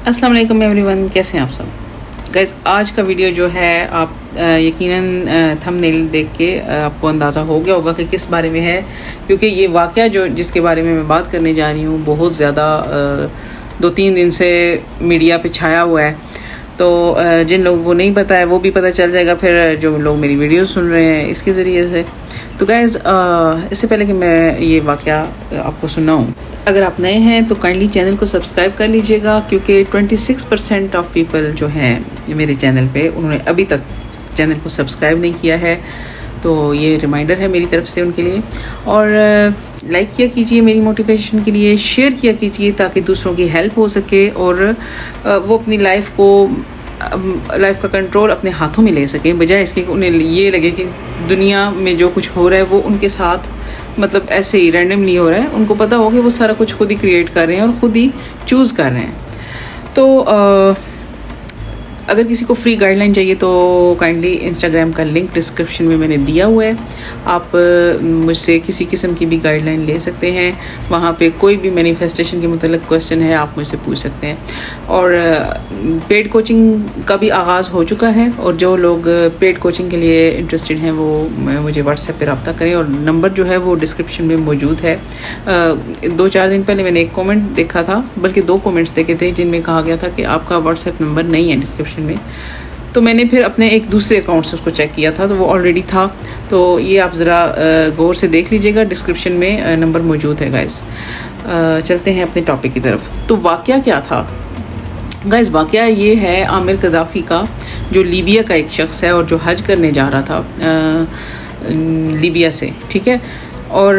السلام علیکم every one, کیسے ہیں آپ سب گائز؟ آج کا ویڈیو جو ہے آپ یقیناً تھم نیل دیکھ کے آپ کو اندازہ ہو گیا ہوگا کہ کس بارے میں ہے، کیونکہ یہ واقعہ جس کے بارے میں بات کرنے جا رہی ہوں بہت زیادہ 2-3 دن سے میڈیا پہ چھایا ہوا ہے. تو جن لوگوں کو نہیں پتہ ہے وہ بھی پتہ چل جائے گا پھر جو لوگ میری ویڈیوز سن رہے ہیں اس کے ذریعے سے. تو گائز اس سے پہلے کہ میں یہ واقعہ آپ کو سناؤں، اگر آپ نئے ہیں تو کائنڈلی چینل کو سبسکرائب کر لیجئے گا، کیونکہ 26% آف پیپل جو ہیں میرے چینل پہ انہوں نے ابھی تک چینل کو سبسکرائب نہیں کیا ہے. تو یہ ریمائنڈر ہے میری طرف سے ان کے لیے. اور لائک کیا کیجئے میری موٹیویشن کے لیے، شیئر کیا کیجئے تاکہ دوسروں کی ہیلپ ہو سکے اور وہ اپنی لائف کا کنٹرول اپنے ہاتھوں میں لے سکیں، بجائے اس کے کہ انہیں یہ لگے کہ دنیا میں جو کچھ ہو رہا ہے وہ ان کے ساتھ مطلب ایسے ہی رینڈملی ہو رہا ہے. ان کو پتہ ہو کہ وہ سارا کچھ خود ہی کریٹ کر رہے ہیں اور خود ہی چوز کر رہے ہیں. تو اگر کسی کو فری گائیڈ لائن چاہیے تو کائنڈلی انسٹاگرام کا لنک ڈسکرپشن میں نے دیا ہوا ہے. آپ مجھ سے کسی قسم کی بھی گائیڈ لائن لے سکتے ہیں. وہاں پہ کوئی بھی مینیفیسٹیشن کے متعلق کویشچن ہے آپ مجھ سے پوچھ سکتے ہیں. اور پیڈ کوچنگ کا بھی آغاز ہو چکا ہے، اور جو لوگ پیڈ کوچنگ کے لیے انٹرسٹڈ ہیں وہ مجھے واٹس ایپ پہ رابطہ کریں، اور نمبر جو ہے وہ ڈسکرپشن میں موجود ہے. 2-4 دن پہلے میں نے ایک کومنٹ دیکھا تھا، بلکہ 2 کومنٹس دیکھے تھے جن میں کہا گیا تھا کہ آپ کا واٹس ایپ نمبر نہیں ہے ڈسکرپشن میں. تو میں نے پھر اپنے ایک دوسرے اکاؤنٹ سے اس کو چیک کیا تھا تو وہ آلریڈی تھا. تو یہ آپ ذرا غور سے دیکھ لیجئے گا، ڈسکرپشن میں نمبر موجود ہے گائز. چلتے ہیں اپنے ٹاپک کی طرف. تو واقعہ کیا تھا گائز؟ واقعہ یہ ہے عامر قذافی کا، جو لیبیا کا ایک شخص ہے اور جو حج کرنے جا رہا تھا لیبیا سے، ٹھیک ہے. اور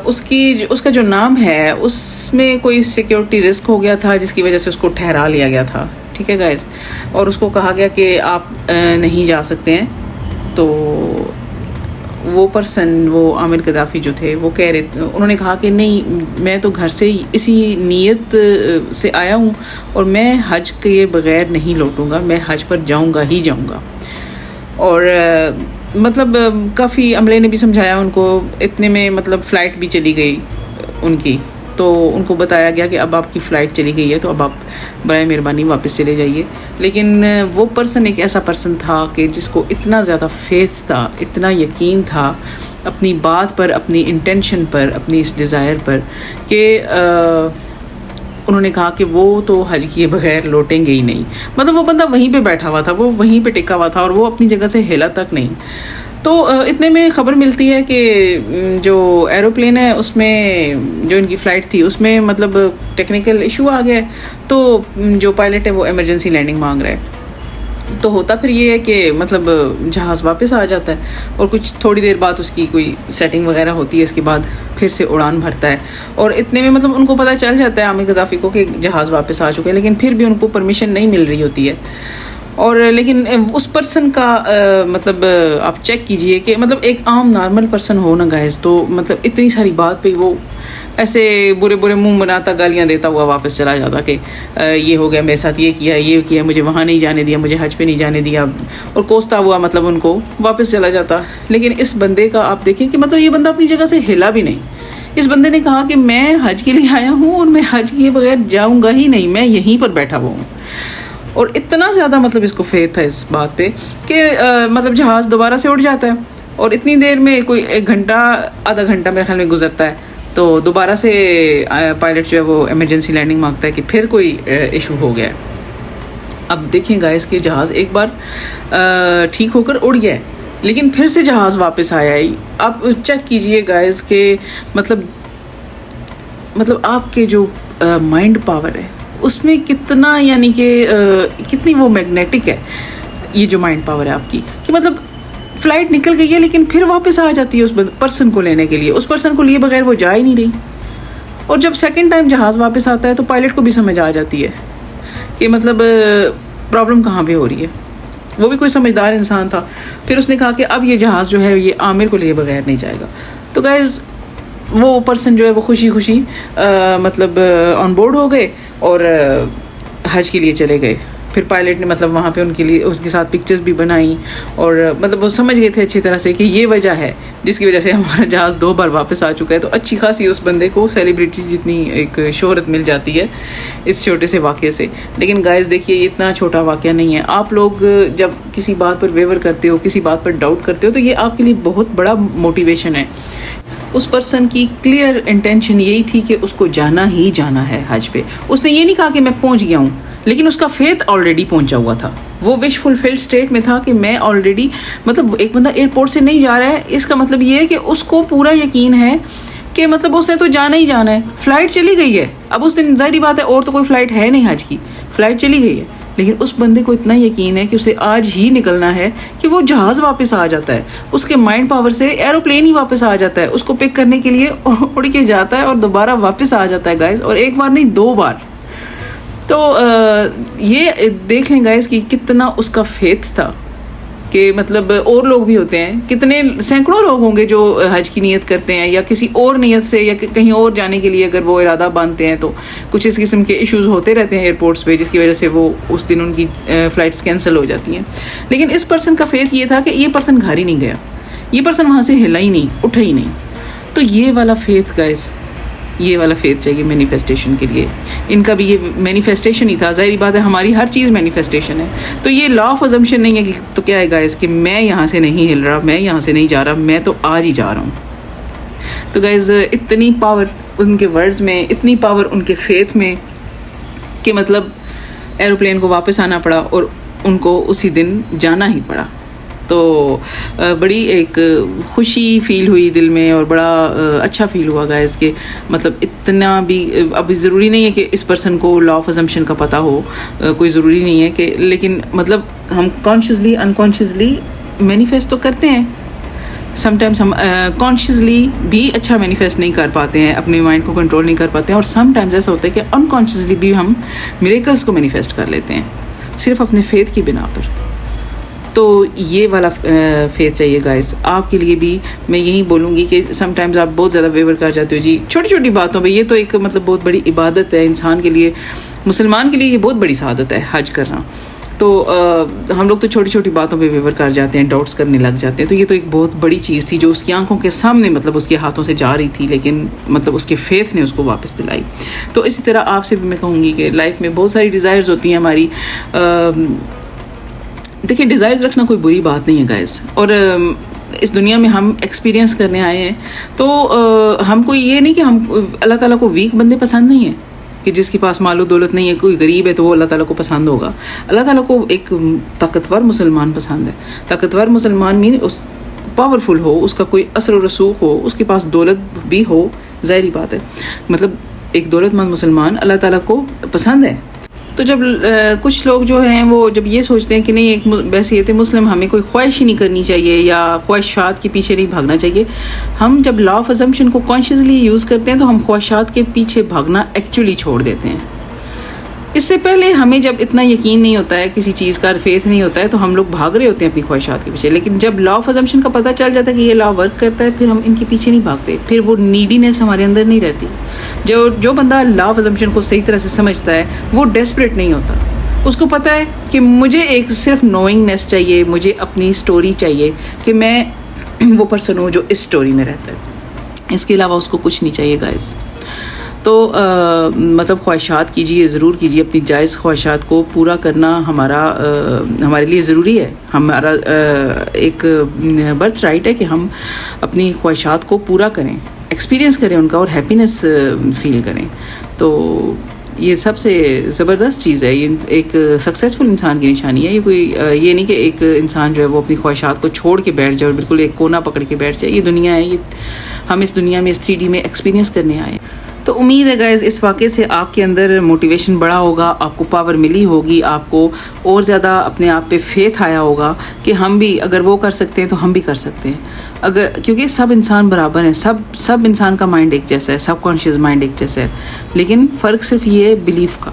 اس کا جو نام ہے اس میں کوئی سیکیورٹی رسک ہو گیا تھا جس کی وجہ سے اس کو ٹھہرا لیا گیا تھا، ٹھیک ہے گائز. اور اس کو کہا گیا کہ آپ نہیں جا سکتے ہیں. تو وہ عامر قذافی جو تھے وہ کہہ رہے تھے، انہوں نے کہا کہ نہیں، میں تو گھر سے اسی نیت سے آیا ہوں اور میں حج کے بغیر نہیں لوٹوں گا، میں حج پر جاؤں گا. اور مطلب کافی عملے نے بھی سمجھایا ان کو. اتنے میں مطلب فلائٹ بھی چلی گئی ان کی، تو ان کو بتایا گیا کہ اب آپ کی فلائٹ چلی گئی ہے تو اب آپ برائے مہربانی واپس چلے جائیے. لیکن وہ پرسن ایک ایسا پرسن تھا کہ جس کو اتنا زیادہ فیتھ تھا، اتنا یقین تھا اپنی بات پر، اپنی انٹینشن پر، اپنی اس ڈیزائر پر، کہ انہوں نے کہا کہ وہ تو حج کیے بغیر لوٹیں گے ہی نہیں. مطلب وہ بندہ وہیں پہ بیٹھا ہوا تھا، وہ وہیں پہ ٹکا ہوا تھا اور وہ اپنی جگہ سے ہلا تک نہیں. تو اتنے میں خبر ملتی ہے کہ جو ایروپلین ہے اس میں جو ان کی فلائٹ تھی اس میں مطلب ٹیکنیکل ایشو آ گیا ہے. تو جو پائلٹ ہے وہ ایمرجنسی لینڈنگ مانگ رہا ہے. تو ہوتا پھر یہ ہے کہ مطلب جہاز واپس آ جاتا ہے اور کچھ تھوڑی دیر بعد اس کی کوئی سیٹنگ وغیرہ ہوتی ہے، اس کے بعد پھر سے اڑان بھرتا ہے. اور اتنے میں مطلب ان کو پتہ چل جاتا ہے عامر قذافی کو کہ جہاز واپس آ چکے ہیں، لیکن پھر بھی ان کو پرمیشن نہیں مل رہی ہوتی ہے. اور لیکن اس پرسن کا مطلب آپ چیک کیجئے کہ مطلب ایک عام نارمل پرسن ہو نا گائز، تو مطلب اتنی ساری بات پہ وہ ایسے برے منہ بناتا، گالیاں دیتا ہوا واپس چلا جاتا کہ یہ ہو گیا میرے ساتھ، یہ کیا، مجھے وہاں نہیں جانے دیا، مجھے حج پہ نہیں جانے دیا، اور کوستا ہوا مطلب ان کو واپس چلا جاتا. لیکن اس بندے کا آپ دیکھیں کہ مطلب یہ بندہ اپنی جگہ سے ہلا بھی نہیں. اس بندے نے کہا کہ میں حج کے لیے آیا ہوں اور میں حج کیے بغیر جاؤں گا ہی نہیں، میں یہیں پر بیٹھا ہوا ہوں. اور اتنا زیادہ مطلب اس کو فیتھ تھا اس بات پہ کہ مطلب جہاز دوبارہ سے اڑ جاتا ہے اور اتنی دیر میں کوئی 1 گھنٹہ آدھا گھنٹہ میرے خیال میں گزرتا ہے. تو دوبارہ سے پائلٹ جو ہے وہ ایمرجنسی لینڈنگ مانگتا ہے کہ پھر کوئی ایشو ہو گیا ہے. اب دیکھیں گائز کہ جہاز ایک بار ٹھیک ہو کر اڑ گیا ہے، لیکن پھر سے جہاز واپس آیا ہے. آپ چیک کیجئے گائز کہ مطلب آپ کے جو مائنڈ پاور ہے اس میں کتنا، یعنی کہ کتنی وہ میگنیٹک ہے یہ جو مائنڈ پاور ہے آپ کی، کہ مطلب فلائٹ نکل گئی ہے لیکن پھر واپس آ جاتی ہے اس پرسن کو لینے کے لیے. اس پرسن کو لیے بغیر وہ جا ہی نہیں رہی. اور جب سیکنڈ ٹائم جہاز واپس آتا ہے تو پائلٹ کو بھی سمجھ آ جاتی ہے کہ مطلب پرابلم کہاں پہ ہو رہی ہے. وہ بھی کوئی سمجھدار انسان تھا. پھر اس نے کہا کہ اب یہ جہاز جو ہے یہ عامر کو لیے بغیر نہیں جائے گا. تو گائز وہ پرسن جو ہے وہ خوشی مطلب آن بورڈ ہو گئے اور حج کے لیے چلے گئے. پھر پائلٹ نے مطلب وہاں پہ ان کے لیے اس کے ساتھ پکچرز بھی بنائی اور مطلب وہ سمجھ گئے تھے اچھی طرح سے کہ یہ وجہ ہے جس کی وجہ سے ہمارا جہاز 2 بار واپس آ چکا ہے. تو اچھی خاصی اس بندے کو سیلیبریٹی جتنی ایک شہرت مل جاتی ہے اس چھوٹے سے واقعے سے. لیکن گائز دیکھیے یہ اتنا چھوٹا واقعہ نہیں ہے. آپ لوگ جب کسی بات پر ویور کرتے ہو, کسی بات پر ڈاؤٹ کرتے ہو, تو یہ آپ کے لیے بہت بڑا موٹیویشن ہے. اس پرسن کی کلیئر انٹینشن یہی تھی کہ اس کو جانا ہی جانا ہے حج پہ. اس نے یہ نہیں کہا کہ میں پہنچ گیا ہوں, لیکن اس کا فیتھ آلریڈی پہنچا ہوا تھا. وہ وش فلفلڈ اسٹیٹ میں تھا کہ میں آلریڈی, مطلب ایک بندہ ایئرپورٹ سے نہیں جا رہا ہے, اس کا مطلب یہ ہے کہ اس کو پورا یقین ہے کہ مطلب اس نے تو جانا ہی جانا ہے. فلائٹ چلی گئی ہے, اب اس دن ظاہری بات ہے اور تو کوئی فلائٹ ہے نہیں حج کی, فلائٹ چلی گئی ہے, لیکن اس بندے کو اتنا یقین ہے کہ اسے آج ہی نکلنا ہے کہ وہ جہاز واپس آ جاتا ہے. اس کے مائنڈ پاور سے ایروپلین ہی واپس آ جاتا ہے, اس کو پک کرنے کے لیے اڑ کے جاتا ہے اور دوبارہ واپس آ جاتا ہے گائز. اور ایک بار نہیں 2 بار. تو یہ دیکھ لیں گائز کہ کتنا اس کا فیتھ تھا کہ مطلب اور لوگ بھی ہوتے ہیں, کتنے سینکڑوں لوگ ہوں گے جو حج کی نیت کرتے ہیں یا کسی اور نیت سے یا کہیں اور جانے کے لیے اگر وہ ارادہ باندھتے ہیں تو کچھ اس قسم کے ایشوز ہوتے رہتے ہیں ایئرپورٹس پہ, جس کی وجہ سے وہ اس دن ان کی فلائٹس کینسل ہو جاتی ہیں. لیکن اس پرسن کا فیتھ یہ تھا کہ یہ پرسن گھر ہی نہیں گیا, یہ پرسن وہاں سے ہلا ہی نہیں, اٹھا ہی نہیں. تو یہ والا فیتھ گائز, یہ والا فیتھ چاہیے مینیفیسٹیشن کے لیے. ان کا بھی یہ مینیفیسٹیشن ہی تھا. ظاہری بات ہے ہماری ہر چیز مینیفیسٹیشن ہے. تو یہ لا آف ازمپشن نہیں ہے کہ تو کیا ہے گائز کہ میں یہاں سے نہیں ہل رہا, میں یہاں سے نہیں جا رہا, میں تو آج ہی جا رہا ہوں. تو گائز اتنی پاور ان کے ورڈز میں, اتنی پاور ان کے فیتھ میں کہ مطلب ایروپلین کو واپس آنا پڑا اور ان کو اسی دن جانا ہی پڑا. تو بڑی ایک خوشی فیل ہوئی دل میں اور بڑا اچھا فیل ہوا گائز کہ مطلب اتنا بھی اب ضروری نہیں ہے کہ اس پرسن کو لا آف ازمپشن کا پتہ ہو, کوئی ضروری نہیں ہے کہ, لیکن مطلب ہم کانشیسلی انکانشیسلی مینیفیسٹ تو کرتے ہیں. سم ٹائمس ہم کانشیسلی بھی اچھا مینیفیسٹ نہیں کر پاتے ہیں, اپنے مائنڈ کو کنٹرول نہیں کر پاتے ہیں, اور سم ٹائمز ایسا ہوتا ہے کہ انکانشیسلی بھی ہم میریکلس کو مینیفیسٹ کر لیتے ہیں صرف اپنے فیتھ کی بنا پر. تو یہ والا فیتھ چاہیے گائز آپ کے لیے بھی. میں یہی بولوں گی کہ سم ٹائمز آپ بہت زیادہ ویور کر جاتے ہو جی چھوٹی چھوٹی باتوں پہ. یہ تو ایک مطلب بہت بڑی عبادت ہے انسان کے لیے, مسلمان کے لیے یہ بہت بڑی سعادت ہے حج کرنا. تو ہم لوگ تو چھوٹی چھوٹی باتوں پہ ویور کر جاتے ہیں, ڈاؤٹس کرنے لگ جاتے ہیں. تو یہ تو ایک بہت بڑی چیز تھی جو اس کی آنکھوں کے سامنے مطلب اس کے ہاتھوں سے جا رہی تھی, لیکن مطلب اس کے فیتھ نے اس کو واپس دلائی. تو اسی طرح آپ سے بھی میں کہوں گی کہ لائف میں بہت ساری ڈیزائرز ہوتی ہیں ہماری. دیکھیں ڈیزائرز رکھنا کوئی بری بات نہیں ہے گائز, اور اس دنیا میں ہم ایکسپیرینس کرنے آئے ہیں. تو ہم کو یہ نہیں کہ ہم اللہ تعالیٰ کو ویک بندے پسند نہیں ہیں کہ جس کے پاس مال و دولت نہیں ہے, کوئی غریب ہے تو وہ اللہ تعالیٰ کو پسند ہوگا. اللہ تعالیٰ کو ایک طاقتور مسلمان پسند ہے. طاقتور مسلمان مین اس پاورفل ہو, اس کا کوئی اثر و رسوخ ہو, اس کے پاس دولت بھی ہو. ظاہری بات ہے مطلب ایک دولت مند مسلمان اللہ تعالیٰ کو پسند ہے. تو جب کچھ لوگ جو ہیں وہ جب یہ سوچتے ہیں کہ نہیں ایک بحیثیت مسلم ہمیں کوئی خواہش ہی نہیں کرنی چاہیے یا خواہشات کے پیچھے نہیں بھاگنا چاہیے, ہم جب لا آف ازمپشن کو کانشیسلی یوز کرتے ہیں تو ہم خواہشات کے پیچھے بھاگنا ایکچولی چھوڑ دیتے ہیں. اس سے پہلے ہمیں جب اتنا یقین نہیں ہوتا ہے, کسی چیز کا فیتھ نہیں ہوتا ہے, تو ہم لوگ بھاگ رہے ہوتے ہیں اپنی خواہشات کے پیچھے. لیکن جب لا آف ازمپشن کا پتہ چل جاتا ہے کہ یہ لا ورک کرتا ہے, پھر ہم ان کے پیچھے نہیں بھاگتے, پھر وہ نیڈینس ہمارے اندر نہیں رہتی. جو بندہ لا آف ازمپشن کو صحیح طرح سے سمجھتا ہے وہ ڈیسپریٹ نہیں ہوتا. اس کو پتہ ہے کہ مجھے ایک صرف نوئنگنیس چاہیے, مجھے اپنی سٹوری چاہیے کہ میں وہ پرسن ہوں جو اس سٹوری میں رہتا ہے. اس کے علاوہ اس کو کچھ نہیں چاہیے گائز. تو مطلب خواہشات کیجیے, ضرور کیجیے. اپنی جائز خواہشات کو پورا کرنا ہمارے لیے ضروری ہے. ہمارا ایک برتھ رائٹ ہے کہ ہم اپنی خواہشات کو پورا کریں, ایکسپیرینس کریں ان کا, اور ہیپینس فیل کریں. تو یہ سب سے زبردست چیز ہے. یہ ایک سکسیزفل انسان کی نشانی ہے. یہ کوئی یہ نہیں کہ ایک انسان جو ہے وہ اپنی خواہشات کو چھوڑ کے بیٹھ جائے اور بالکل ایک کونا پکڑ کے بیٹھ جائے. یہ دنیا ہے, یہ ہم اس دنیا میں اس 3D میں ایکسپیرینس کرنے آئے. تو امید ہے گائز اس واقعے سے آپ کے اندر موٹیویشن بڑا ہوگا, آپ کو پاور ملی ہوگی, آپ کو اور زیادہ اپنے آپ پہ فیتھ آیا ہوگا کہ ہم بھی اگر وہ کر سکتے ہیں تو ہم بھی کر سکتے ہیں. کیونکہ سب انسان برابر ہیں, سب انسان کا مائنڈ ایک جیسا ہے, سب کانشیس مائنڈ ایک جیسا ہے. لیکن فرق صرف یہ ہے بلیف کا.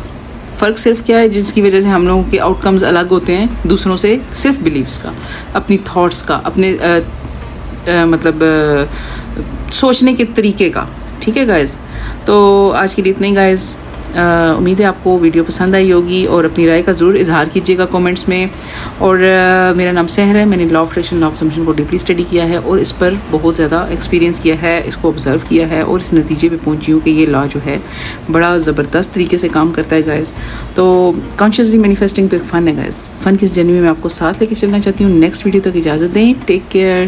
فرق صرف کیا ہے جس کی وجہ سے ہم لوگوں کے آؤٹ کمز الگ ہوتے ہیں دوسروں سے, صرف بلیفس کا, اپنی تھاٹس کا, اپنے مطلب سوچنے کے طریقے کا. ٹھیک ہے گائز, تو آج کے لیے اتنا ہی گائز. امید ہے آپ کو ویڈیو پسند آئی ہوگی اور اپنی رائے کا ضرور اظہار کیجیے گا کامنٹس میں. اور میرا نام سحر ہے. میں نے law of attraction law of summation کو ڈیپلی اسٹڈی کیا ہے اور اس پر بہت زیادہ ایکسپیرینس کیا ہے, اس کو آبزرو کیا ہے اور اس نتیجے پہ پہنچی ہوں کہ یہ لا جو ہے بڑا زبردست طریقے سے کام کرتا ہے گائز. تو کانشیسلی مینیفیسٹنگ تو ایک فن ہے گائز. فن کی اس جرنی میں آپ کو ساتھ لے کے چلنا چاہتی ہوں. نیکسٹ ویڈیو تک اجازت دیں. Take care.